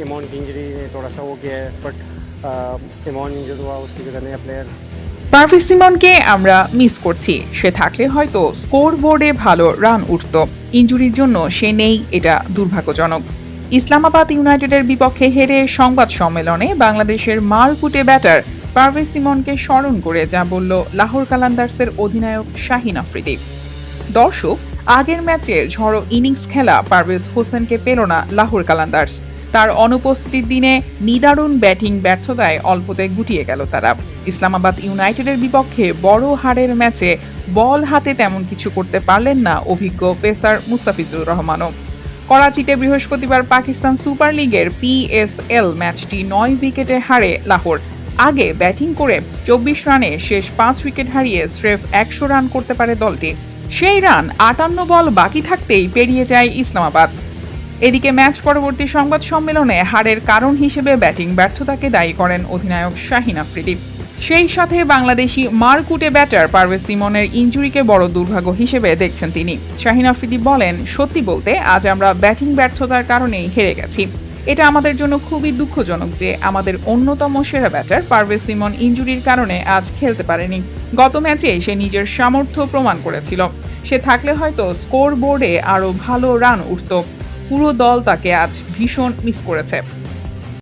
इमोन की इंजरी ने थोड़ा सा हो गया है, बट इमोन इंजर हुआ उसकी जगह नया प्लेयर। পারভেজ সিমনকে আমরা মিস করছি। সে থাকলে হয়তো স্কোর বোর্ডে ভালো রান উঠত। ইনজুরির জন্য সে নেই, এটা দুর্ভাগ্যজনক। ইসলামাবাদ ইউনাইটেডের বিপক্ষে হেরে সংবাদ সম্মেলনে বাংলাদেশের মারকুটে ব্যাটার পারভেজ সিমনকে স্মরণ করে যা বলল লাহোর কালান্দার্সের অধিনায়ক শাহিন আফ্রিদি। দর্শক, আগের ম্যাচে ঝড়ো ইনিংস খেলা পারভেজ হোসেনকে পেল না লাহোর কালান্দার্স। তার অনুপস্থিতির দিনে নিদারুণ ব্যাটিং ব্যর্থতায় অল্পতে গুটিয়ে গেল তারা। ইসলামাবাদ ইউনাইটেডের বিপক্ষে বড় হারের ম্যাচে বল হাতে তেমন কিছু করতে পারলেন না অভিজ্ঞ পেসার মুস্তাফিজুর রহমানও। করাচিতে বৃহস্পতিবার পাকিস্তান সুপার লিগের PSL ম্যাচটি 9 উইকেটে হারে লাহোর। আগে ব্যাটিং করে 24 রানে শেষ 5 উইকেট হারিয়ে স্রেফ 100 রান করতে পারে দলটি। সেই রান 58 বল বাকি থাকতেই পেরিয়ে যায় ইসলামাবাদ। এদিকে ম্যাচ পরবর্তী সংবাদ সম্মেলনে হারের কারণ হিসেবে ব্যাটিং ব্যর্থতাকে দায়ী করেন অধিনায়ক শাহিন আফ্রিদি। সেই সাথে বাংলাদেশি মারকুটে ব্যাটার পারভেজ সিমনের ইনজুরিকে বড় দুর্ভাগ্য হিসেবে দেখছেন তিনি। শাহিন আফ্রিদি বলেন, সত্যি বলতে আজ আমরা ব্যাটিং ব্যর্থতার কারণেই হেরে গেছি। এটা আমাদের জন্য খুবই দুঃখজনক যে আমাদের অন্যতম সেরা ব্যাটার পারভেজ সিমন ইনজুরির কারণে আজ খেলতে পারেনি। গত ম্যাচে সে নিজের সামর্থ্য প্রমাণ করেছিল। সে থাকলে হয়তো স্কোর বোর্ডে আরও ভালো রান উঠত। পুরো দল তাকে আজ ভীষণ মিস করেছে।